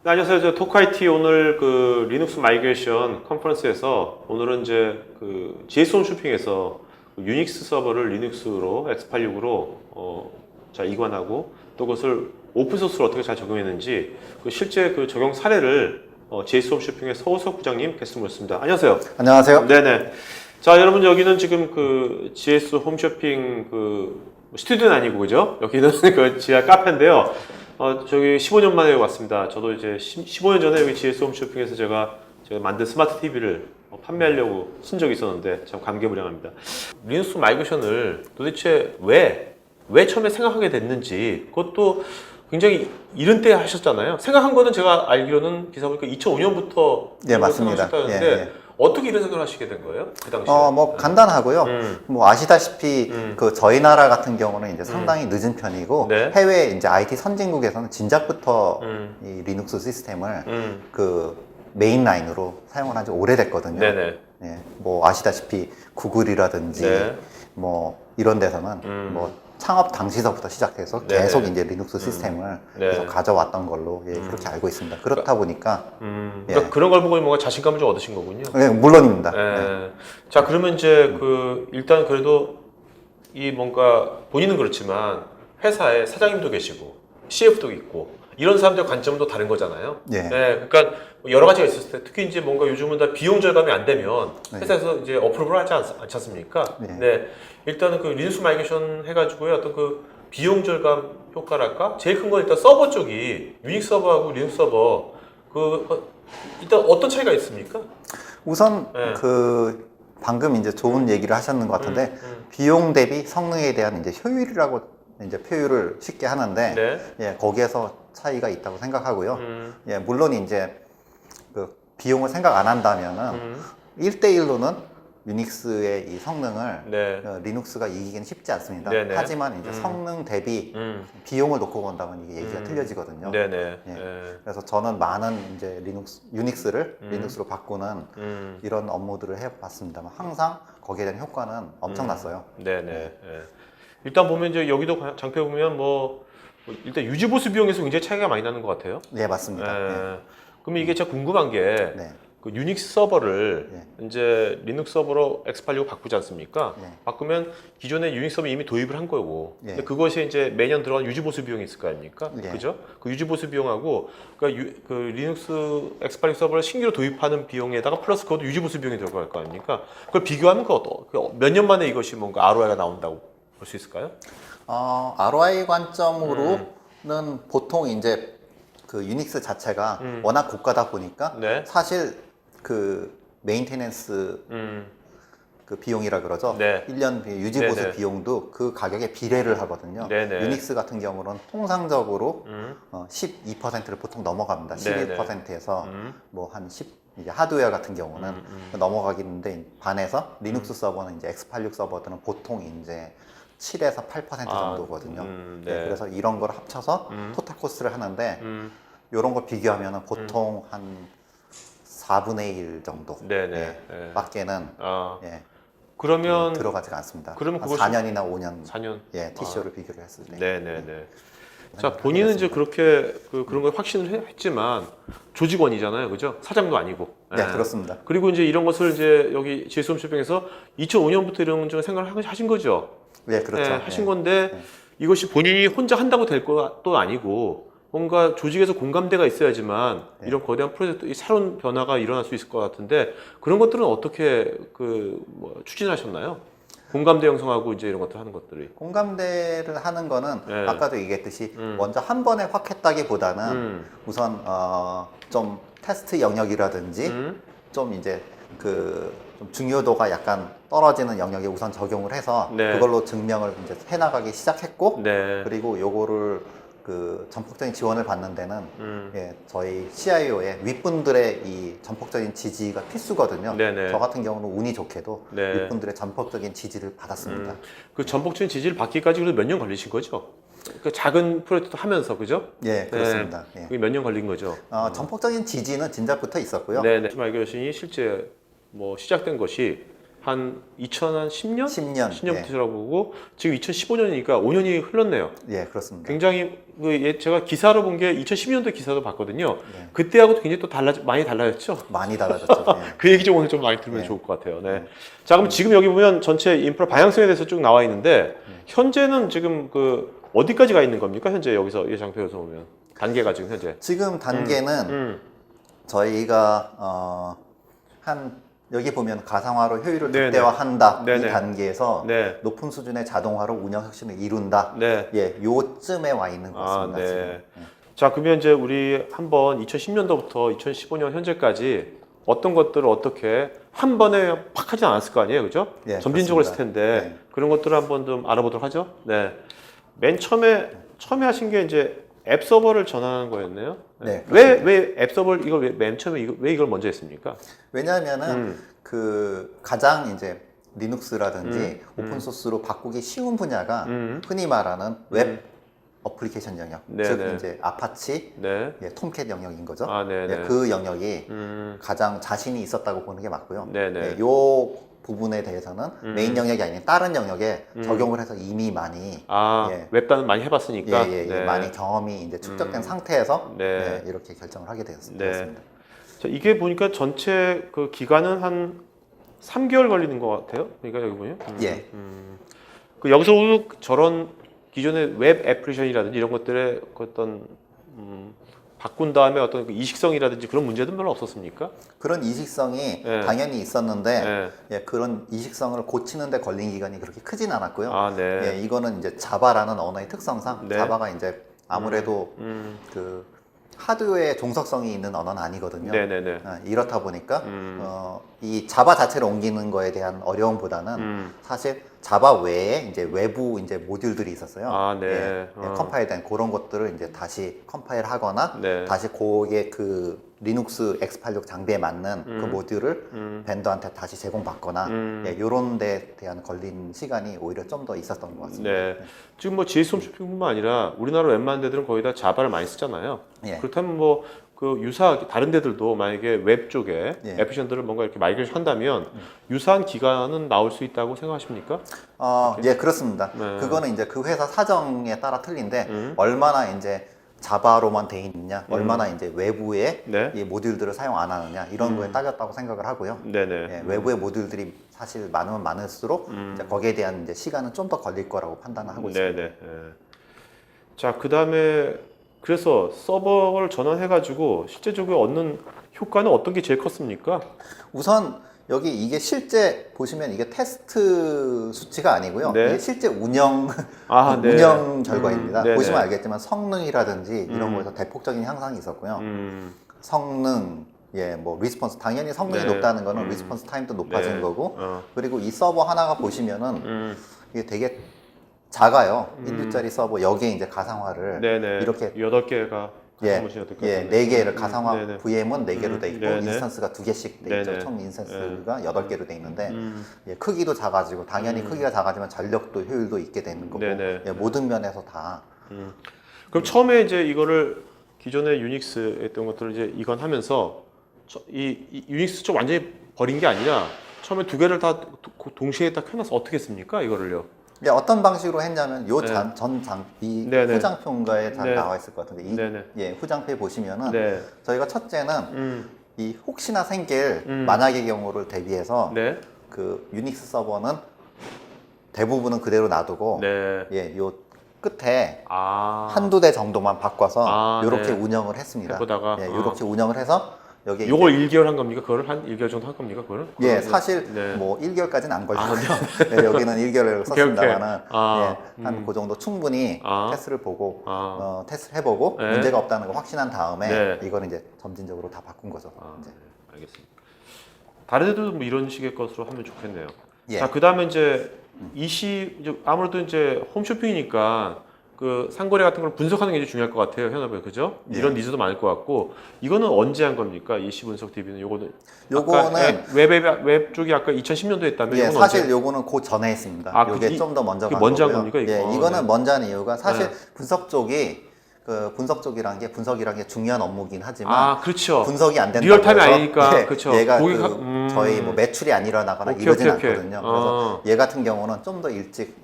네, 안녕하세요. 저 토크IT 오늘 그 리눅스 마이그레이션 컨퍼런스에서 오늘은 이제 그 GS 홈쇼핑에서 유닉스 서버를 리눅스로 X86으로 자 이관하고 또 그것을 오픈소스로 어떻게 잘 적용했는지 그 실제 그 적용 사례를 GS 홈쇼핑의 서우석 부장님 게스트 모셨습니다. 안녕하세요. 안녕하세요. 네네. 자 여러분 여기는 지금 그 GS 홈쇼핑 그 스튜디오는 아니고 그죠? 여기는 그 지하 카페인데요. 저기 15년 만에 왔습니다. 저도 이제 15년 전에 여기 GS 홈쇼핑에서 제가 만든 스마트 TV를 판매하려고 쓴 적이 있었는데 참 감개무량합니다. 리눅스 마이그레이션을 도대체 왜 처음에 생각하게 됐는지 그것도 굉장히 이른 때 하셨잖아요. 생각한 거는 제가 알기로는 기사 보니까 2005년부터 네, 맞습니다. 생각하셨다는데 예, 예. 어떻게 이런 생각을 하시게 된 거예요? 그 당시에? 간단하고요. 뭐 아시다시피 그 저희 나라 같은 경우는 이제 상당히 늦은 편이고 네. 해외 이제 IT 선진국에서는 진작부터 이 리눅스 시스템을 그 메인 라인으로 사용을 한 지 오래됐거든요. 네네. 예, 뭐 아시다시피 구글이라든지 네. 뭐 이런 데서는 뭐 창업 당시서부터 시작해서 네네. 계속 이제 리눅스 시스템을 네. 계속 가져왔던 걸로 그렇게 알고 있습니다. 그렇다 보니까 그러니까 예. 그런 걸 보고 뭔가 자신감을 좀 얻으신 거군요. 예, 물론입니다. 예. 네. 자, 그러면 이제 그 일단 그래도 이 뭔가 본인은 그렇지만 회사에 사장님도 계시고 CF도 있고 이런 사람들 관점도 다른 거잖아요. 예. 네, 그러니까 여러 가지가 있었을 때 특히 이제 뭔가 요즘은 다 비용 절감이 안 되면 회사에서 이제 어프로브를 하지 않지 않습니까? 네. 네. 일단은 그 리눅스 마이그레이션 해가지고요 어떤 그 비용 절감 효과랄까? 제일 큰 건 일단 서버 쪽이 유닉 서버하고 리눅스 서버 일단 어떤 차이가 있습니까? 우선 네. 그 방금 이제 좋은 얘기를 하셨는 것 같은데 비용 대비 성능에 대한 이제 효율이라고 이제 표현을 쉽게 하는데 네. 예, 거기에서 차이가 있다고 생각하고요. 예, 물론 이제 그 비용을 생각 안 한다면은 1대1로는 유닉스의 이 성능을 네. 리눅스가 이기기는 쉽지 않습니다. 네네. 하지만 이제 성능 대비 비용을 놓고 본다면 이게 얘기가 틀려지거든요. 네네. 예. 네. 그래서 저는 많은 이제 유닉스를 리눅스로 바꾸는 이런 업무들을 해봤습니다만 항상 거기에 대한 효과는 엄청났어요. 네네. 네. 일단 보면 이제 여기도 장표 보면 뭐 일단 유지 보수 비용에서 굉장히 차이가 많이 나는 것 같아요. 네, 맞습니다. 예. 그러면 이게 제가 궁금한 게 네. 그 유닉스 서버를 이제 리눅스 서버로 X86 바꾸지 않습니까? 네. 바꾸면 기존에 유닉스 서버 이미 도입을 한 거고, 네. 근데 그것이 이제 매년 들어간 유지 보수 비용이 있을 거 아닙니까? 네. 그죠? 그 유지 보수 비용하고 그 리눅스 X86 서버를 신규로 도입하는 비용에다가 플러스 그것도 유지 보수 비용이 들어갈 거 아닙니까? 그걸 비교하면 몇 년 만에 이것이 뭔가 ROI가 나온다고 볼 수 있을까요? ROI 관점으로는 보통 이제 그 유닉스 자체가 워낙 고가다 보니까 네. 사실 그 메인테넌스 그 비용이라 그러죠. 네. 1년 유지 보수 네네. 비용도 그 가격에 비례를 하거든요. 네네. 유닉스 같은 경우는 통상적으로 12%를 보통 넘어갑니다. 네네. 11%에서 뭐 한 10, 이제 하드웨어 같은 경우는 넘어가기는데 반해서 리눅스 서버는 이제 X86 서버들은 보통 이제 7에서 8% 정도거든요. 네. 네, 그래서 이런 걸 합쳐서 토탈 코스트를 하는데 이런 걸 비교하면 보통 한 4분의 1 정도 네네. 예, 네. 밖에는 아, 예, 그러면 들어가지가 않습니다. 그러면 한 그것이- 4년이나 5년 4년. 예, TCO를 비교를 했을 때 네네네. 자, 본인은 이제 그렇게 그런 걸 확신을 했지만 조직원이잖아요, 그죠? 사장도 아니고. 네, 그렇습니다. 그리고 이제 이런 것을 이제 여기 GS 홈쇼핑에서 2005년부터 이런 좀 생각을 하신 거죠. 예, 그렇죠. 네, 하신 예. 건데 이것이 본인이 혼자 한다고 될 것도 아니고 뭔가 조직에서 공감대가 있어야지만 이런 거대한 프로젝트, 이 새로운 변화가 일어날 수 있을 것 같은데 그런 것들은 어떻게 추진하셨나요? 공감대 형성하고 이제 이런 것들 하는 것들이. 공감대를 하는 거는 네. 아까도 얘기했듯이 먼저 한 번에 확 했다기보다는 우선 좀 테스트 영역이라든지 좀 이제 좀 중요도가 약간 떨어지는 영역에 우선 적용을 해서 네. 그걸로 증명을 이제 해나가기 시작했고 네. 그리고 요거를 그 전폭적인 지원을 받는 데는 예, 저희 CIO의 윗분들의 이 전폭적인 지지가 필수거든요. 네네. 저 같은 경우는 운이 좋게도 네. 윗분들의 전폭적인 지지를 받았습니다. 그 전폭적인 지지를 받기까지 그래도 몇 년 걸리신 거죠? 그 작은 프로젝트 하면서 그죠? 예, 그렇습니다. 예. 그게 몇 년 걸린 거죠? 전폭적인 지지는 진작부터 있었고요. 네네. 마이그레이션이 실제 뭐 시작된 것이 한 2010년? 10년. 10년부터 시작하고 지금 2015년이니까 5년이 흘렀네요. 예, 그렇습니다. 굉장히 제가 기사로 본 게 2012년도 기사도 봤거든요. 예. 그때하고도 굉장히 또 많이 달라졌죠. 많이 달라졌죠. 예. 그 얘기 좀 오늘 좀 많이 들으면 네. 좋을 것 같아요. 네. 자, 그럼 지금 여기 보면 전체 인프라 방향성에 대해서 쭉 나와 있는데 현재는 지금 그 어디까지 가 있는 겁니까? 현재 여기서 이 장표에서 보면 단계가 지금 현재. 지금 단계는 저희가 여기 보면 가상화로 효율을 네네. 극대화한다 네네. 이 단계에서 네. 높은 수준의 자동화로 운영 혁신을 이룬다. 네. 예, 요쯤에 와 있는 것 같습니다. 네. 지금. 예. 자, 그러면 이제 우리 한번 2010년도부터 2015년 현재까지 어떤 것들을 어떻게 한 번에 팍 하진 않았을 거 아니에요, 그죠? 예, 점진적으로 했을 그렇습니다. 텐데 네. 그런 것들을 한번 좀 알아보도록 하죠. 네. 맨 처음에 하신 게 이제 앱 서버를 전환하는 거였네요. 네, 왜 앱 서버를 맨 처음에 왜 이걸 먼저 했습니까? 왜냐하면은 그 가장 이제 리눅스라든지 오픈 소스로 바꾸기 쉬운 분야가 흔히 말하는 웹 어플리케이션 영역, 네, 즉 네. 이제 아파치, 네. 예, 톰캣 영역인 거죠. 아, 네, 네. 예, 그 영역이 음. 가장 자신이 있었다고 보는 게 맞고요. 네, 네. 예, 요 부분에 대해서는 메인 영역이 아닌 다른 영역에 적용을 해서 이미 많이 예. 웹단은 많이 해봤으니까. 네. 많이 경험이 이제 축적된 상태에서 네. 예, 이렇게 결정을 하게 되었습니다. 네. 자, 이게 보니까 전체 그 기간은 한 3개월 걸리는 것 같아요. 그러니까 여기 보면. 예. 그 여기서 저런 기존의 웹 애플리케이션이라든지 이런 것들의 그 어떤 바꾼 다음에 어떤 그 이식성이라든지 그런 문제는 별로 없었습니까? 그런 이식성이 네. 당연히 있었는데 네. 예, 그런 이식성을 고치는데 걸린 기간이 그렇게 크진 않았고요. 아, 네. 예, 이거는 이제 자바라는 언어의 특성상 네. 자바가 이제 아무래도 그 하드웨어에 종속성이 있는 언어는 아니거든요. 네네네. 이렇다 보니까 이 자바 자체를 옮기는 거에 대한 어려움보다는 사실 자바 외에 이제 외부 이제 모듈들이 있었어요. 아, 네. 예, 컴파일된 그런 것들을 이제 다시 컴파일하거나 네. 다시 그게 그 리눅스 x86 장비에 맞는 그 모듈을 벤더한테 다시 제공받거나 예, 이런 데 대한 걸린 시간이 오히려 좀 더 있었던 것 같습니다. 네. 지금 뭐 GS 홈쇼핑뿐만 아니라 우리나라 웬만한 데들은 거의 다 자바를 많이 쓰잖아요. 예. 그렇다면 뭐 그 유사 다른 데들도 만약에 웹 쪽에 예. 애플리케이션들을 뭔가 이렇게 마이그레이션 한다면 유사한 기간은 나올 수 있다고 생각하십니까? 예, 그렇습니다. 네. 그거는 이제 그 회사 사정에 따라 틀린데 얼마나 이제 자바로만 돼 있느냐, 얼마나 이제 외부에 네. 이 모듈들을 사용 안 하느냐 이런 거에 따졌다고 생각을 하고요. 네네. 예, 외부의 모듈들이 사실 많으면 많을수록 이제 거기에 대한 이제 시간은 좀 더 걸릴 거라고 판단을 하고 있습니다. 네네. 예. 자, 그 다음에 그래서 서버를 전환해가지고 실제적으로 얻는 효과는 어떤 게 제일 컸습니까? 우선 여기 이게 실제 보시면 이게 테스트 수치가 아니고요. 네. 이게 실제 운영 아, 네. 운영 결과입니다. 네네. 보시면 알겠지만 성능이라든지 이런 거에서 대폭적인 향상이 있었고요. 성능, 예, 뭐 리스폰스 당연히 성능이 네. 높다는 거는 리스폰스 타임도 높아진 네. 거고 그리고 이 서버 하나가 보시면은 이게 되게 작아요. 1U짜리 서버 여기에 이제 가상화를 네네. 이렇게 8개가 예, 예, 4개를 가상화 네네. VM은 4개로 돼 있고 네네. 인스턴스가 2개씩 돼 있죠. 네네. 총 인스턴스가 8개로 돼 있는데 예, 크기도 작아지고 당연히 크기가 작아지면 전력도 효율도 있게 되는 거고 네네. 예, 모든 면에서 다 그럼 처음에 이제 이거를 기존의 유닉스 했던 것들을 이제 이건 하면서 이 유닉스 쪽 완전히 버린 게 아니라 처음에 2개를 다 동시에 딱 켜놔서 어떻게 했습니까? 이거를요? 예, 어떤 방식으로 했냐면 요 네. 이 네네. 후장표인가에 잘 네. 나와 있을 것 같은데 이 네네. 예, 후장표에 보시면은 네. 저희가 첫째는 이 혹시나 생길 음. 만약의 경우를 대비해서 네. 그 유닉스 서버는 대부분은 그대로 놔두고 네. 예, 요 끝에 아. 한두 대 정도만 바꿔서 아, 이렇게 네. 운영을 했습니다. 해보다가, 예, 이렇게 운영을 해서 여기 요걸 1개월 한 겁니까? 그거를 한 1개월 정도 한 겁니까? 그거를? 예, 그거를 사실 네. 뭐 1개월까지는 안 걸리고요. 아, 네, 여기는 1개월을 오케이. 썼습니다만은 아, 예, 한 그 정도 충분히 아. 테스트를 보고 아. 테스트를 해보고 네. 문제가 없다는 걸 확신한 다음에 네. 이거는 이제 점진적으로 다 바꾼 거죠. 아, 이제. 네. 알겠습니다. 다른 데도 뭐 이런 식의 것으로 하면 좋겠네요. 예. 자, 그다음에 이제 이제 아무래도 이제 홈쇼핑이니까 그 상거래 같은 걸 분석하는 게 이제 중요할 것 같아요, 현업에 그죠? 예. 이런 니즈도 많을 것 같고 이거는 언제 한 겁니까? 이시 분석 DB는 요거는 요거는 웹 쪽이 아까 2010년도 했다면 예, 요건 사실 언제? 요거는 그 전에 했습니다. 아, 요게 그 좀 더 먼저 그게 간 먼저 한 거고요. 겁니까, 이거? 예, 이거는 네. 먼저 한 이유가 사실 네. 분석 쪽이 그 분석이란 게 중요한 업무긴 하지만 아, 그렇죠. 분석이 안 된다고 리얼타임이 해서 아니니까, 예, 그렇죠. 얘가 고객 저희 뭐 매출이 안 일어나거나 오케이, 이러진 오케이, 오케이. 않거든요. 그래서 얘 같은 경우는 좀 더 일찍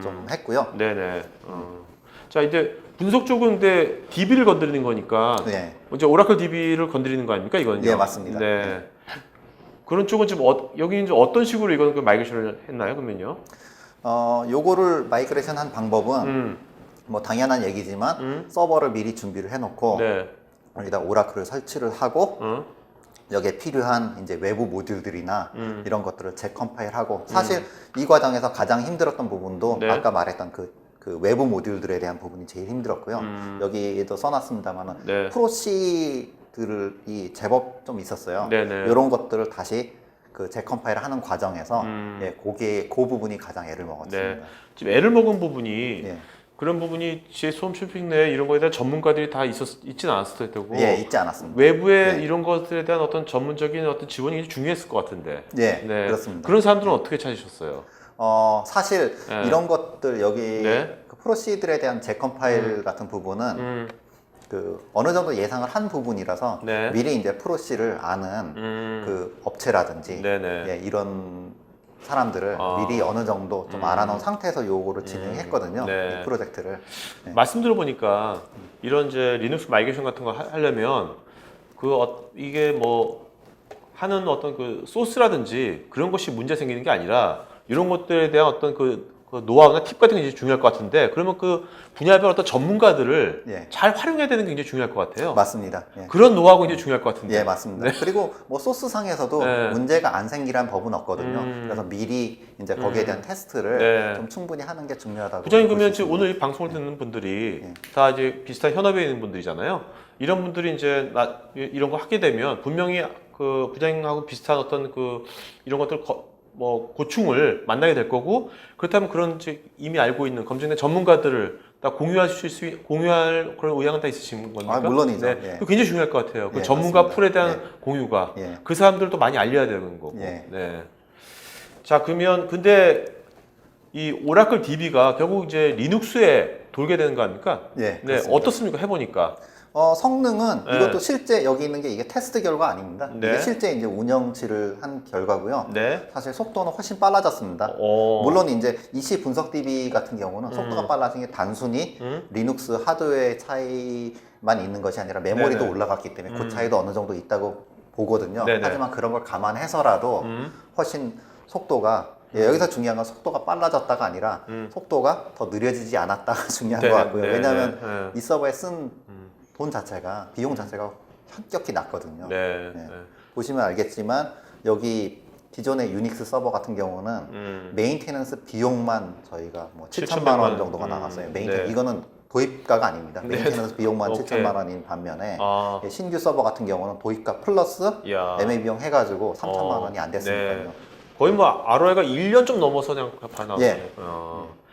좀 했고요. 네네. 자, 이제 분석 쪽은 근데 DB를 건드리는 거니까 네. 이제 오라클 DB를 건드리는 거 아닙니까 이거는요? 예, 맞습니다. 네. 그런 쪽은 지금 여기 이제 어떤 식으로 이거는 그 마이그레이션을 했나요, 그러면요? 요거를 마이그레이션 한 방법은 뭐 당연한 얘기지만 서버를 미리 준비를 해놓고 네. 여기다 오라클을 설치를 하고 어? 여기에 필요한 이제 외부 모듈들이나 이런 것들을 재컴파일하고 사실 이 과정에서 가장 힘들었던 부분도 네. 아까 말했던 그 외부 모듈들에 대한 부분이 제일 힘들었고요. 여기에도 써놨습니다만은 네. 프로시들이 제법 좀 있었어요. 네네. 이런 것들을 다시 그 재컴파일을 하는 과정에서 그 부분이 가장 애를 먹었습니다. 네. 지금 애를 먹은 부분이 예. 그런 부분이 GS 홈쇼핑 내에 이런 거에 대한 전문가들이 다 있진 않았을 테고 예, 있지 않았습니다. 외부에 네. 이런 것들에 대한 어떤 전문적인 어떤 지원이 굉장히 중요했을 것 같은데. 예, 네. 그렇습니다. 그런 사람들은 어떻게 찾으셨어요? 사실 네. 이런 것들 여기 네. 그 프로시들에 대한 재컴파일 같은 부분은 그 어느 정도 예상을 한 부분이라서 네. 미리 이제 프로시를 아는 그 업체라든지 네네. 예, 이런 사람들을 아. 미리 어느 정도 좀 알아놓은 상태에서 요거를 진행했거든요. 네. 이 프로젝트를. 네. 말씀 들어보니까 이런 이제 리눅스 마이그레이션 같은 거 하려면 이게 뭐 하는 어떤 그 소스라든지 그런 것이 문제 생기는 게 아니라 이런 것들에 대한 어떤 그 노하우나 팁 같은 게 굉장히 중요할 것 같은데 그러면 그 분야별 어떤 전문가들을 예. 잘 활용해야 되는 게 굉장히 중요할 것 같아요. 맞습니다. 예. 그런 노하우가 굉장히 중요할 것 같은데. 예, 맞습니다. 그리고 뭐 소스상에서도 네. 문제가 안 생기란 법은 없거든요. 그래서 미리 이제 거기에 대한 테스트를 네. 좀 충분히 하는 게 중요하다고. 부장님 볼 그러면 수 지금 있습니다. 오늘 이 방송을 듣는 분들이 예. 다 이제 비슷한 현업에 있는 분들이잖아요. 이런 분들이 이제 이런 거 하게 되면 분명히 그 부장님하고 비슷한 어떤 그 이런 것들 뭐 고충을 만나게 될 거고 그렇다면 그런 이제 이미 알고 있는 검증된 전문가들을 다 공유할 그런 의향은 다 있으신 겁니까? 아, 물론이죠. 네. 예. 그거 굉장히 중요할 것 같아요. 그 예, 전문가 맞습니다. 풀에 대한 예. 공유가 예. 그 사람들도 많이 알려야 되는 거고. 예. 네. 자 그러면 근데 이 오라클 DB가 결국 이제 리눅스에 돌게 되는 거 아닙니까? 예, 네. 그렇습니다. 어떻습니까? 해보니까. 성능은 네. 이것도 실제 여기 있는 게 이게 테스트 결과 아닙니다. 네. 이게 실제 이제 운영치를 한 결과고요. 네. 사실 속도는 훨씬 빨라졌습니다. 물론 이제 EC 분석 DB 같은 경우는 속도가 빨라진 게 단순히 리눅스 하드웨어 차이만 있는 것이 아니라 메모리도 네네. 올라갔기 때문에 그 차이도 어느 정도 있다고 보거든요. 네네. 하지만 그런 걸 감안해서라도 훨씬 속도가 여기서 중요한 건 속도가 빨라졌다가 아니라 속도가 더 느려지지 않았다가 중요한 네네. 것 같고요. 네네. 왜냐하면 네. 이 서버에 쓴 돈 자체가 비용 자체가 현격히 낮거든요. 네. 네. 네. 보시면 알겠지만 여기 기존의 유닉스 서버 같은 경우는 메인테넌스 비용만 저희가 뭐 7천만 원 정도가 나갔어요. 네. 이거는 도입가가 아닙니다. 메인테넌스 비용만 오케이. 7천만 원인 반면에 아. 신규 서버 같은 경우는 도입가 플러스 야. MA 비용 해가지고 3천만 원이 안 됐으니까요. 네. 거의 뭐 ROI가 1년 좀 넘어서 그냥 다 나오네요. 예.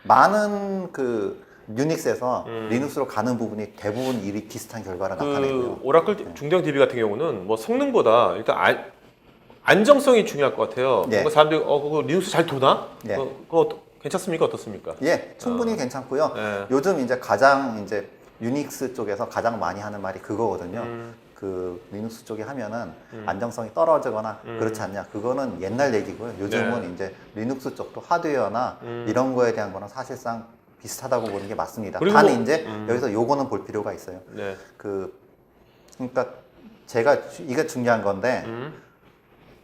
많은 그 유닉스에서 리눅스로 가는 부분이 대부분 일이 비슷한 결과를 나타내고요. 그 오라클 중대형 DB 같은 경우는 뭐 성능보다 일단 안정성이 중요할 것 같아요. 예. 뭔가 사람들이 그거 리눅스 잘 도나? 예. 그거 괜찮습니까? 어떻습니까? 예, 충분히 괜찮고요. 예. 요즘 이제 가장 이제 유닉스 쪽에서 가장 많이 하는 말이 그거거든요. 그 리눅스 쪽에 하면은 안정성이 떨어지거나 그렇지 않냐. 그거는 옛날 얘기고요. 요즘은 네. 이제 리눅스 쪽도 하드웨어나 이런 거에 대한 거는 사실상 비슷하다고 보는 게 맞습니다. 그리고 단 이제 여기서 요거는 볼 필요가 있어요. 네. 그러니까 이게 중요한 건데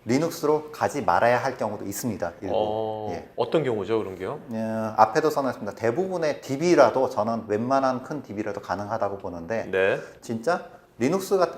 리눅스로 가지 말아야 할 경우도 있습니다. 일부. 예. 어떤 경우죠, 그런 게요? 앞에도 써놨습니다. 대부분의 DB라도 저는 웬만한 큰 DB라도 가능하다고 보는데 네. 진짜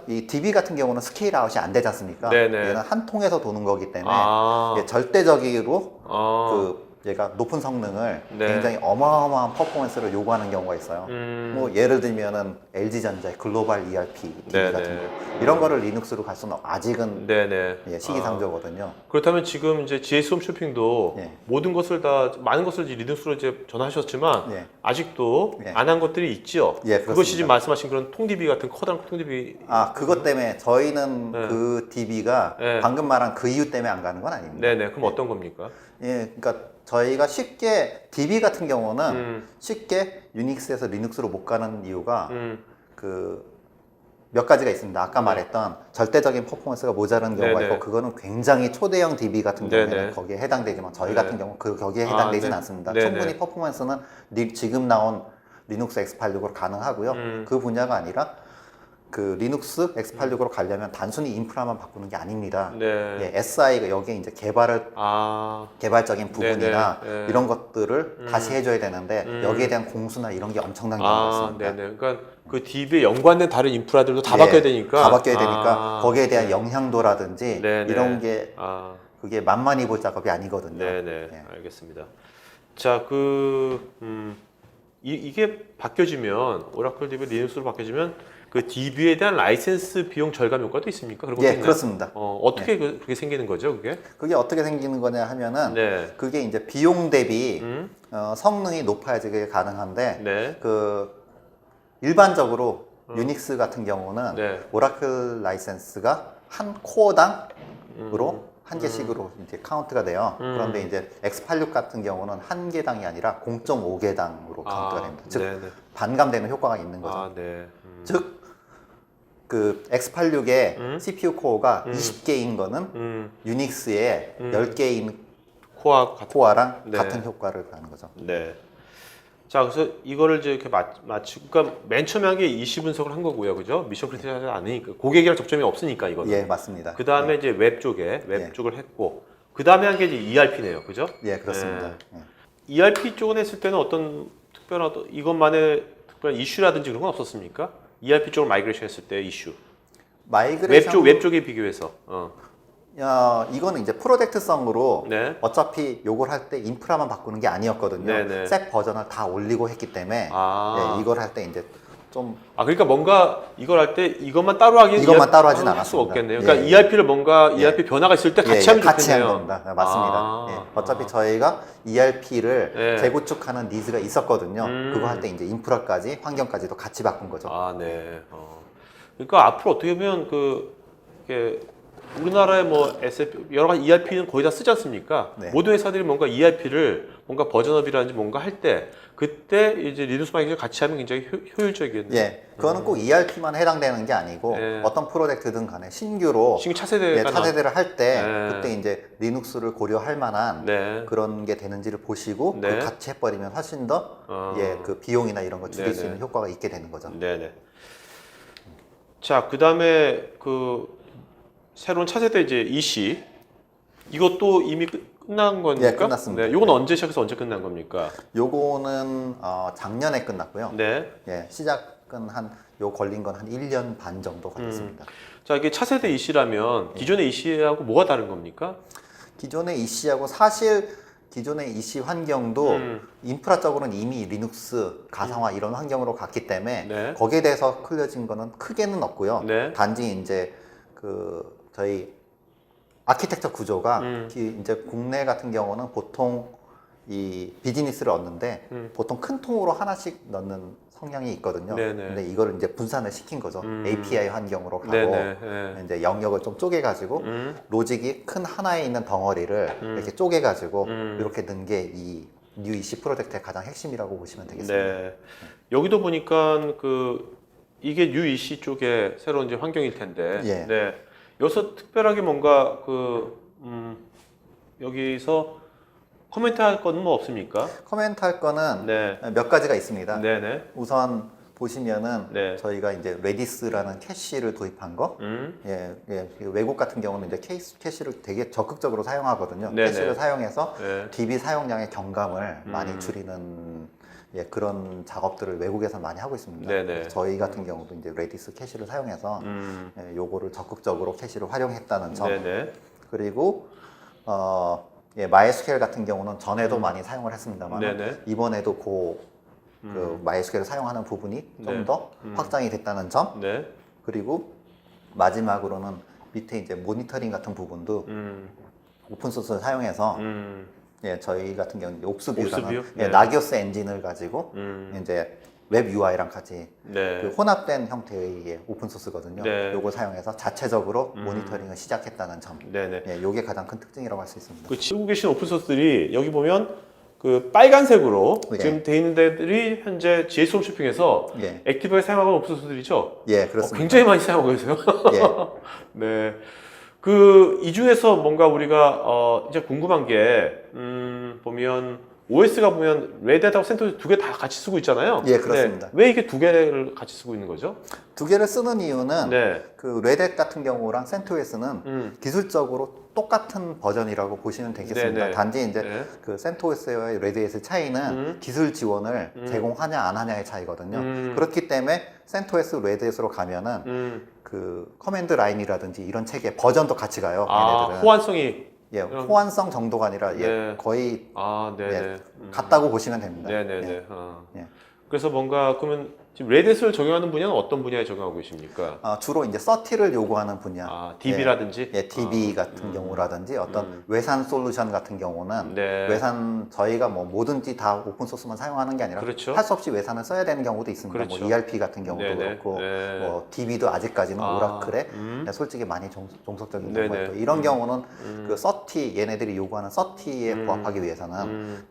이 DB 같은 경우는 스케일 아웃이 안 되지 않습니까? 네네. 얘는 한 통에서 도는 거기 때문에 아. 절대적으로 아. 얘가 높은 성능을 네. 굉장히 어마어마한 퍼포먼스를 요구하는 경우가 있어요. 뭐 예를 들면은 LG전자의 글로벌 ERP DB 네네. 같은 거 이런 거를 리눅스로 갈 수는 아직은 네네. 예, 시기상조거든요. 그렇다면 지금 이제 GS 홈쇼핑도 예. 모든 것을 많은 것을 이제 리눅스로 이제 전환하셨지만 예. 아직도 예. 안 한 것들이 있죠. 예, 그것이 그렇습니다. 지금 말씀하신 그런 통DB 같은 커다란 통DB. 그것 때문에 저희는 네. 그 DB가 네. 방금 말한 그 이유 때문에 안 가는 건 아닙니다. 네네. 그럼 어떤 겁니까? 예, 그러니까 저희가 쉽게 DB 같은 경우는 쉽게 유닉스에서 리눅스로 못 가는 이유가 그 몇 가지가 있습니다. 아까 말했던 절대적인 퍼포먼스가 모자란 경우가 네네. 있고 그거는 굉장히 초대형 DB 같은 경우에는 네네. 거기에 해당되지만 저희 네. 같은 경우 거기에 해당되진 네. 않습니다. 네네. 충분히 퍼포먼스는 지금 나온 리눅스 X86으로 가능하고요. 그 분야가 아니라 그 리눅스 X86으로 가려면 단순히 인프라만 바꾸는 게 아닙니다. 네. 예, SI가 여기에 이제 개발적인 부분이나 네네. 네. 이런 것들을 다시 해줘야 되는데 여기에 대한 공수나 이런 게 엄청난 경우가 있습니다. 네네. 그러니까 그 DB에 연관된 다른 인프라들도 다 예, 바뀌어야 되니까. 다 바뀌어야 되니까 거기에 대한 영향도라든지 네네. 이런 게 그게 만만히 볼 작업이 아니거든요. 네네. 예. 알겠습니다. 자, 이게 바뀌어지면 오라클 DB 리눅스로 바뀌어지면 그 DB에 대한 라이센스 비용 절감 효과도 있습니까? 그런 것도 예, 있나요? 그렇습니다. 어떻게 그렇게 생기는 거죠, 그게? 그게 어떻게 생기는 거냐 하면은 네. 그게 이제 비용 대비 성능이 높아지게 가능한데 네. 그 일반적으로 유닉스 같은 경우는 네. 오라클 라이센스가 한 코어당으로 한 개씩으로 이제 카운트가 돼요. 그런데 이제 X86 같은 경우는 한 개당이 아니라 0.5개당으로 카운트가 됩니다. 즉 네네. 반감되는 효과가 있는 거죠. 네. 즉 그 X86의 CPU 코어가 20개인 거는 유닉스의 10개인 코어랑 네. 같은 효과를 가는 거죠. 네. 자, 그래서 이거를 이제 이렇게 맞추고, 그러니까 맨 처음에 한 게 이시 분석을 한 거고요, 그죠? 미션 크리티컬하지 않으니까 고객이랑 접점이 없으니까 이거는. 예, 맞습니다. 그 다음에 이제 웹 쪽을 했고, 그 다음에 한 게 이제 ERP네요, 그죠? 예, 그렇습니다. 예. ERP 쪽은 했을 때는 이것만의 특별한 이슈라든지 그런 건 없었습니까? ERP 쪽으로 마이그레이션 했을 때 이슈. 마이그레이션 웹 쪽에 비교해서. 이거는 이제 프로젝트성으로 네. 어차피 요걸 할 때 인프라만 바꾸는 게 아니었거든요. 네네. 색 버전을 다 올리고 했기 때문에 예, 이걸 할 때 이제 좀 그러니까 뭔가 이걸 할 때 이것만 따로 이것만 따로 하진 할 수 않았습니다. 없겠네요. 그러니까 예. ERP를 뭔가 예. ERP 변화가 있을 때 같이 예, 하면 같이 좋겠네요. 하는 겁니다. 네, 맞습니다. 예, 어차피 저희가 ERP를 예. 재구축하는 니즈가 있었거든요. 그거 할 때 이제 인프라까지 환경까지도 같이 바꾼 거죠. 네. 그러니까 앞으로 어떻게 보면 이게 우리나라의 뭐 SF 여러 가지 ERP는 거의 다 쓰지 않습니까? 네. 모든 회사들이 뭔가 ERP를 뭔가 버전업이라든지 뭔가 할 때 그때 이제 리눅스 마이그레이션 같이 하면 굉장히 효율적이겠네요. 예, 그거는 꼭 ERP만 해당되는 게 아니고 예. 어떤 프로젝트든 간에 신규로 신규 차세대가 예, 차세대를 할 때 네. 그때 이제 리눅스를 고려할 만한 네. 그런 게 되는지를 보시고 네. 그걸 같이 해버리면 훨씬 더 예, 그 비용이나 이런 거 줄일 수 네네. 있는 효과가 있게 되는 거죠. 네네. 자, 그 다음에 새로운 차세대 이제 EC 이것도 이미 끝난 겁니까? 예, 끝났습니다. 네, 이건 언제 시작해서 언제 끝난 겁니까? 요거는 작년에 끝났고요. 네. 예, 시작은 요 걸린 건 한 1년 반 정도 걸렸습니다. 자, 이게 차세대 EC라면 기존의 EC하고 뭐가 다른 겁니까? 기존의 EC하고 사실 기존의 EC 환경도 인프라적으로는 이미 리눅스, 가상화 이런 환경으로 갔기 때문에 네. 거기에 대해서 클려진 거는 크게는 없고요. 네. 단지 이제 저희 아키텍처 구조가 이제 국내 같은 경우는 보통 이 비즈니스를 얻는데 보통 큰 통으로 하나씩 넣는 성향이 있거든요. 네네. 근데 이거를 이제 분산을 시킨 거죠. API 환경으로 가고 네네. 네. 이제 영역을 좀 쪼개가지고 로직이 큰 하나에 있는 덩어리를 이렇게 쪼개가지고 이렇게 넣은 게 이 뉴 EC 프로젝트의 가장 핵심이라고 보시면 되겠습니다. 네. 여기도 보니까 이게 뉴 EC 쪽에 새로운 이제 환경일 텐데. 예. 네. 여기서 특별하게 뭔가 여기서 코멘트 할 건 뭐 없습니까? 코멘트 할 거는 네. 몇 가지가 있습니다. 네네. 우선 보시면은 네. 저희가 이제 레디스라는 캐시를 도입한 거, 외국 같은 경우는 이제 캐시를 되게 적극적으로 사용하거든요. 네네. 캐시를 사용해서 네. DB 사용량의 경감을 많이 줄이는 그런 작업들을 외국에서 많이 하고 있습니다. 네네. 저희 같은 경우도 이제 레디스 캐시를 사용해서 요거를 적극적으로 캐시를 활용했다는 점. 네네. 그리고 MySQL 같은 경우는 전에도 많이 사용을 했습니다만 네네. 이번에도 그 MySQL을 사용하는 부분이 네. 좀 더 확장이 됐다는 점. 네. 그리고 마지막으로는 밑에 이제 모니터링 같은 부분도 오픈소스를 사용해서 저희 같은 경우는 옥스뷰라는 옥스뷰? 네. 나기오스 엔진을 가지고 이제 웹 UI랑 같이 네. 그 혼합된 형태의 오픈 소스거든요. 네. 요걸 사용해서 자체적으로 모니터링을 시작했다는 점. 네네. 예, 요게 가장 큰 특징이라고 할 수 있습니다. 그 지고 계신 오픈 소스들이 여기 보면 그 빨간색으로 예. 지금 돼 있는 데들이 현재 GS 홈쇼핑에서 예. 액티브하게 사용하는 오픈 소스들이죠. 예, 그렇습니다. 굉장히 많이 사용하고 계세요. 예. 네. 그 이 중에서 뭔가 우리가 이제 궁금한 게 보면 OS가 보면 레드하고 센토스 두 개 다 같이 쓰고 있잖아요. 예, 그렇습니다. 네. 왜 이게 두 개를 같이 쓰고 있는 거죠? 두 개를 쓰는 이유는 네. 그 레댓 같은 경우랑 CentOS는 기술적으로 똑같은 버전이라고 보시면 되겠습니다. 네네. 단지 이제 네. 그 CentOS와 레드햇의 차이는 기술 지원을 제공하냐 안 하냐의 차이거든요. 그렇기 때문에 CentOS, 레드햇으로 가면은 그 커맨드 라인이라든지 이런 책의 버전도 같이 가요. 얘네들은. 호환성이 예, 호환성 정도가 아니라 예, 네. 거의 네네. 예, 같다고 보시면 됩니다. 네네네. 예. 예. 예. 그래서 뭔가 그러면 지금 레드햇을 적용하는 분야는 어떤 분야에 적용하고 계십니까? 주로 이제 서티를 요구하는 분야. DB라든지? 예, DB 같은 경우라든지 어떤 외산 솔루션 같은 경우는 네. 외산 저희가 뭐 뭐든지 다 오픈 소스만 사용하는 게 아니라 그렇죠. 할 수 없이 외산을 써야 되는 경우도 있습니다. 그렇죠. 뭐 ERP 같은 경우도 네네. 그렇고 네. 뭐 DB도 아직까지는 오라클에 음. 솔직히 많이 종속적인 네네. 경우가 있고 이런 경우는 그 서티 얘네들이 요구하는 서티에 부합하기 위해서는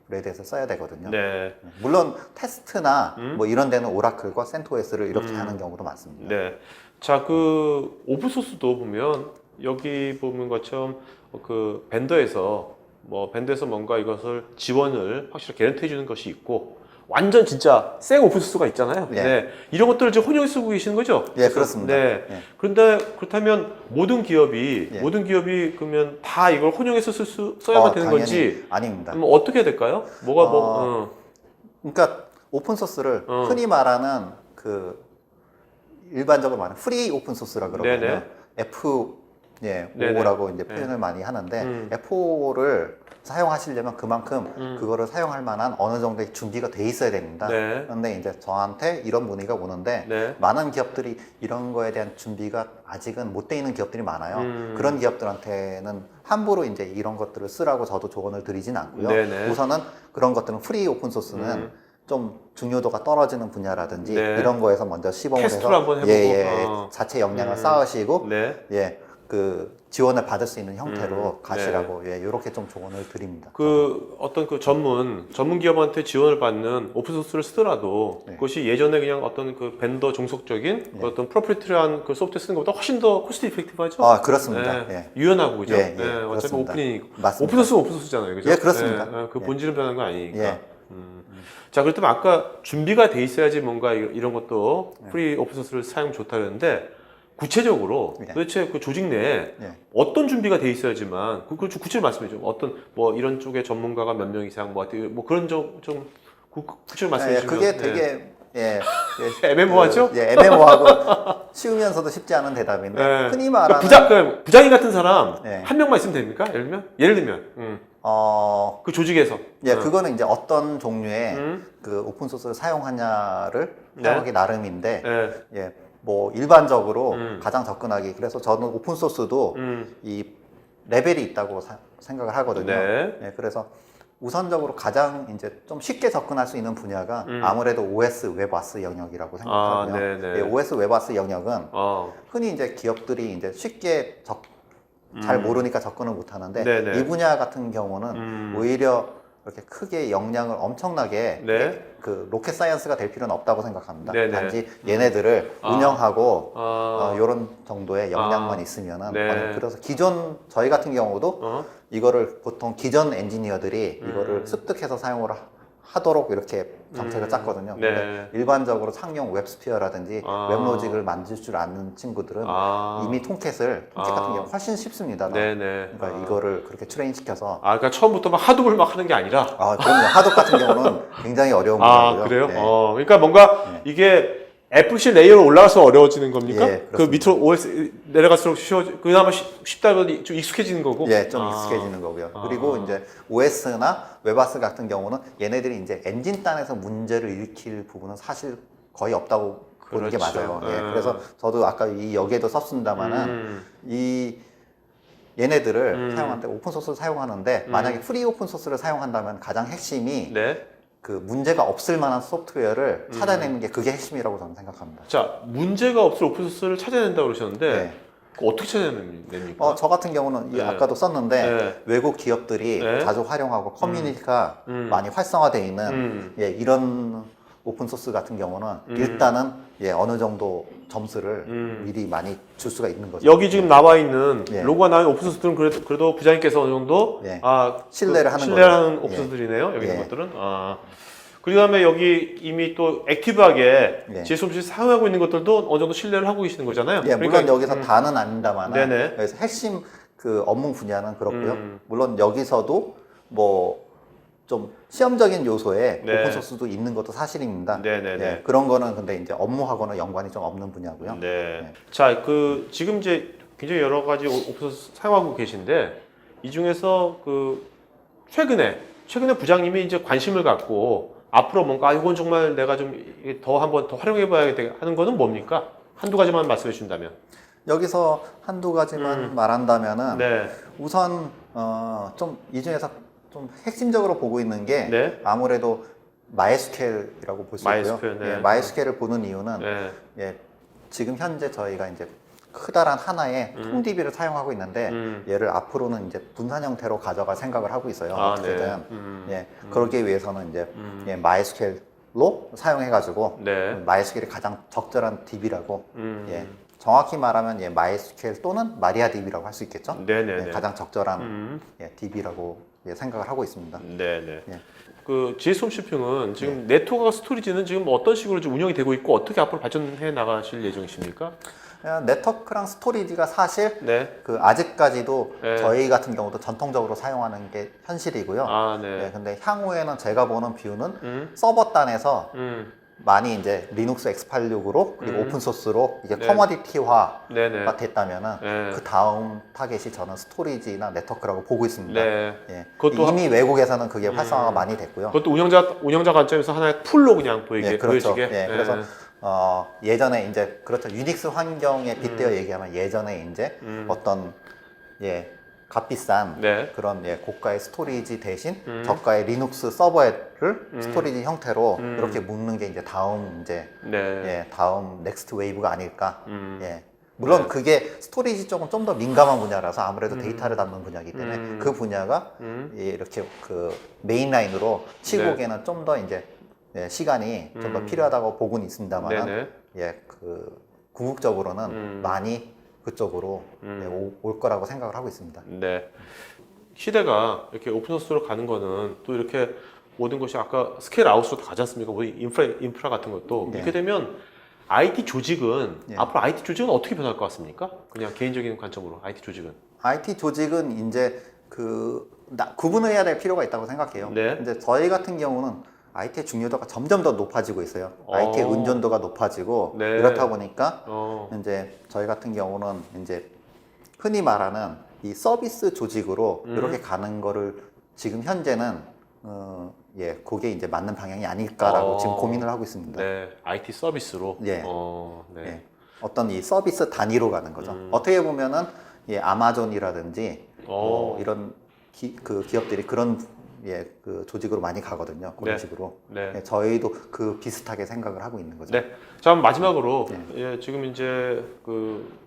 레드햇을 써야 되거든요. 네. 물론 테스트나 뭐 이런 데는 오라클과 센토S를 이렇게 하는 경우도 많습니다. 네. 자, 그 오픈소스도 보면 여기 보는 것처럼 그 벤더에서 뭔가 이것을 지원을 확실히 개런티 해주는 것이 있고 완전 진짜 생 오픈소스가 있잖아요. 예. 네. 이런 것들을 지금 혼용해 쓰고 계시는 거죠? 예, 그렇습니다. 네. 예. 그런데 그렇다면 모든 기업이 그러면 다 이걸 혼용해서 써야만 되는 당연히 건지 아닙니다. 그럼 어떻게 해야 될까요? 뭐가 그러니까 오픈 소스를 흔히 말하는 그 일반적으로 말하는 프리 오픈 소스라 그러거든요. 네네. F5라고 이제 표현을 많이 하는데 F5를 사용하시려면 그만큼 그거를 사용할 만한 어느 정도의 준비가 돼 있어야 됩니다. 네. 그런데 이제 저한테 이런 문의가 오는데 네. 많은 기업들이 이런 거에 대한 준비가 아직은 못 돼 있는 기업들이 많아요. 그런 기업들한테는 함부로 이제 이런 것들을 쓰라고 저도 조언을 드리진 않고요. 네네. 우선은 그런 것들은 프리 오픈 소스는 좀 중요도가 떨어지는 분야라든지 네. 이런 거에서 먼저 시범을 테스트를 해서 한번 해보고. 자체 역량을 쌓으시고 네. 그 지원을 받을 수 있는 형태로 가시라고 이렇게 좀 조언을 드립니다. 그 어떤 그 전문 기업한테 지원을 받는 오픈소스를 쓰더라도 그것이 예전에 그냥 어떤 그 벤더 종속적인 그 어떤 프로프리터리한 그 소프트웨어 쓰는 것보다 훨씬 더 코스트 이펙티브하죠? 그렇습니다. 네. 유연하고 그죠? 예, 네. 어차피 그렇습니다. 오픈이니까. 맞습니다. 오픈소스는 오픈소스잖아요. 그죠? 예, 그렇습니다. 네. 그 예. 본질은 변한 거 아니니까. 예. 자, 그렇다면 아까 준비가 돼 있어야지 뭔가 이런 것도 프리 오픈소스를 사용 좋다 그랬는데 구체적으로 도대체 그 조직 내에 어떤 준비가 돼 있어야지만 그 구체적으로 말씀해 줘. 어떤 뭐 이런 쪽에 전문가가 몇 명 이상 뭐 그런 좀 구체적으로 말씀해 주시면. 그게 되게 애매모호하죠? 애매모호하고 쉬우면서도 쉽지 않은 대답인데 흔히 말하는 부장님 같은 사람 한 명만 있으면 됩니까? 예를 들면 그 조직에서 그거는 이제 어떤 종류의 그 오픈 소스를 사용하냐를 사용하기 나름인데 뭐 일반적으로 가장 접근하기 그래서 저는 오픈 소스도 이 레벨이 있다고 생각을 하거든요. 그래서 우선적으로 가장 이제 좀 쉽게 접근할 수 있는 분야가 아무래도 OS 웹아스 영역이라고 생각하고요. OS 웹아스 영역은 흔히 이제 기업들이 이제 쉽게 잘 모르니까 접근을 못 하는데 이 분야 같은 경우는 오히려 이렇게 크게 역량을 엄청나게 그 로켓 사이언스가 될 필요는 없다고 생각합니다. 단지 얘네들을 운영하고 이런 정도의 역량만 있으면은 그래서 기존 저희 같은 경우도 이거를 보통 기존 엔지니어들이 이거를 습득해서 사용을 하도록 이렇게 정책을 짰거든요. 근데 일반적으로 상용 웹스피어라든지 웹로직을 만질 줄 아는 친구들은 이미 통캣 같은 경우 훨씬 쉽습니다. 그러니까 이거를 그렇게 트레인시켜서 그러니까 처음부터 막 하둡을 막 하는 게 아니라 그럼요. 하둡 같은 경우는 굉장히 어려운 분야고요. 그래요? 그러니까 뭔가 이게 FC 레이어로 올라가서 어려워지는 겁니까? 그 밑으로 OS 내려갈수록 그나마 쉽다고 좀 익숙해지는 거고? 좀 익숙해지는 거고요. 그리고 이제 OS나 웹아스 같은 경우는 얘네들이 이제 엔진단에서 문제를 일으킬 부분은 사실 거의 없다고 보는 게 맞아요. 그래서 저도 아까 이 여기에도 썼습니다만은 이 얘네들을 사용할 때 오픈소스를 사용하는데 만약에 프리 오픈소스를 사용한다면 가장 핵심이 그 문제가 없을 만한 소프트웨어를 찾아내는 게 그게 핵심이라고 저는 생각합니다. 자, 문제가 없을 오픈소스를 찾아낸다고 그러셨는데 네. 그거 어떻게 찾아냅니까? 저 같은 경우는 네. 아까도 썼는데 네. 외국 기업들이 네. 자주 활용하고 커뮤니티가 많이 활성화되어 있는 예, 이런 오픈 소스 같은 경우는 일단은 예, 어느 정도 점수를 미리 많이 줄 수가 있는 거죠. 여기 지금 나와 있는 예. 로고가 나온 오픈소스들은 그래도 부장님께서 어느 정도 예. 신뢰를 신뢰를 하는 하는 거죠. 오픈소스들이네요. 여기 있는 예. 것들은. 그 다음에 여기 이미 또 액티브하게 예. GS 홈쇼핑 사용하고 있는 것들도 어느 정도 신뢰를 하고 계시는 거잖아요. 예, 물론 여기서 다는 아닙니다만 네네. 그래서 핵심 그 업무 분야는 그렇고요. 물론 여기서도 뭐 좀 시험적인 요소에 네. 오픈 소스도 있는 것도 사실입니다. 네네네. 예, 그런 거는 근데 이제 업무하고는 연관이 좀 없는 분야고요. 네. 자, 지금 이제 굉장히 여러 가지 오픈소스 사용하고 계신데 이 중에서 최근에 부장님이 이제 관심을 갖고 앞으로 뭔가 이건 정말 내가 좀 더 한번 더 활용해 봐야겠다 하는 거는 뭡니까? 한두 가지만 말씀해 주신다면. 여기서 한두 가지만 말한다면은 네. 우선 좀 이 중에서 좀 핵심적으로 보고 있는 게 네. 아무래도 MySQL이라고 볼 수 있고요. MySQL, 네. 예, MySQL을 보는 이유는 네. 예, 지금 현재 저희가 이제 크다란 하나의 통DB를 사용하고 있는데 얘를 앞으로는 이제 분산 형태로 가져갈 생각을 하고 있어요. 어떻게든 예, 그러기 위해서는 이제 예, MySQL로 사용해가지고 네. MySQL이 가장 적절한 DB라고 예, 정확히 말하면 예, MySQL 또는 MariaDB라고 할 수 있겠죠. 네네네. 예, 가장 적절한 예, DB라고 예, 생각을 하고 있습니다. 네네. 예. GS 홈쇼핑은 지금 네트워크와 스토리지는 지금 어떤 식으로 좀 운영이 되고 있고 어떻게 앞으로 발전해 나가실 예정이십니까? 네트워크랑 스토리지가 사실 네. 아직까지도 네. 저희 같은 경우도 전통적으로 사용하는 게 현실이고요. 네. 예, 근데 향후에는 제가 보는 뷰는 서버 단에서 많이 이제 리눅스 x86으로 그리고 오픈 소스로 이게 네. 커머디티화가 네네. 됐다면은 네. 그 다음 타겟이 저는 스토리지나 네트워크라고 보고 있습니다. 네. 예. 그것도 이미 외국에서는 그게 활성화가 많이 됐고요. 그것도 운영자 관점에서 하나의 풀로 그냥 예, 그렇죠. 보여지게. 예, 그래서 예전에 이제 그렇죠. 유닉스 환경에 빗대어 얘기하면 예전에 이제 어떤 예 값비싼 네. 그런 예 고가의 스토리지 대신 저가의 리눅스 서버를 스토리지 형태로 이렇게 묶는 게 이제 다음 이제 네. 예 다음 넥스트 웨이브가 아닐까. 예. 물론 그게 스토리지 쪽은 좀 더 민감한 분야라서 아무래도 데이터를 담는 분야이기 때문에 그 분야가 예, 이렇게 메인 라인으로 치고 오기에는 좀 더 이제 예, 시간이 좀 더 필요하다고 보고는 있습니다만 네네. 예, 궁극적으로는 많이 그쪽으로 예, 올 거라고 생각을 하고 있습니다. 네. 시대가 이렇게 오픈소스로 가는 거는 또 이렇게 모든 것이 아까 스케일 아웃으로 다 가지 않습니까? 우리 인프라 같은 것도. 네. 이렇게 되면 IT 조직은 예. 앞으로 IT 조직은 어떻게 변할 것 같습니까? 그냥 개인적인 관점으로 IT 조직은. IT 조직은 이제 구분을 해야 될 필요가 있다고 생각해요. 네. 근데 저희 같은 경우는 IT의 중요도가 점점 더 높아지고 있어요. IT의 의존도가 높아지고 네. 이렇다 보니까 네. 이제 저희 같은 경우는 이제 흔히 말하는 이 서비스 조직으로 이렇게 가는 거를 지금 현재는 예, 그게 이제 맞는 방향이 아닐까라고 지금 고민을 하고 있습니다. 네. IT 서비스로. 예. 네. 예, 어떤 이 서비스 단위로 가는 거죠. 어떻게 보면은 예, 아마존이라든지 이런 기업들이 그런 예, 조직으로 많이 가거든요. 그런 네. 식으로. 네. 예, 저희도 비슷하게 생각을 하고 있는 거죠. 네. 자, 마지막으로 예, 지금 이제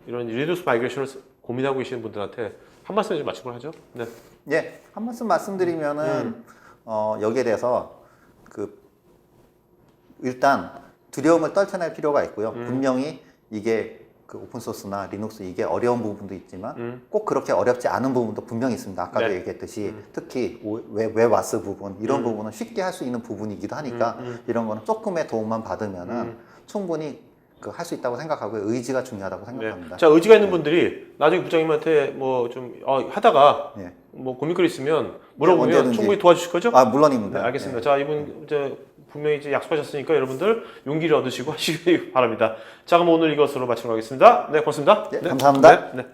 이런 리듀스 마이그레이션을 고민하고 계시는 분들한테 한 말씀 좀 마치고 하죠. 네. 예, 한 말씀 말씀드리면은 여기에 대해서 일단 두려움을 떨쳐낼 필요가 있고요. 분명히 이게 오픈소스나 리눅스 이게 어려운 부분도 있지만 꼭 그렇게 어렵지 않은 부분도 분명히 있습니다. 아까도 네. 얘기했듯이 특히 웹와스 부분 이런 부분은 쉽게 할 수 있는 부분이기도 하니까 이런 거는 조금의 도움만 받으면은 충분히 할 수 있다고 생각하고요. 의지가 중요하다고 생각합니다. 네. 자, 의지가 있는 분들이 나중에 부장님한테 뭐 좀 하다가 네. 뭐 고민거리 있으면 물어보면 언제든지. 충분히 도와주실 거죠? 아, 물론입니다. 네, 알겠습니다. 자, 이분 이제 분명히 이제 약속하셨으니까 여러분들 용기를 얻으시고 하시기 바랍니다. 자, 그럼 오늘 이것으로 마치도록 하겠습니다. 네, 고맙습니다. 네, 감사합니다. 네.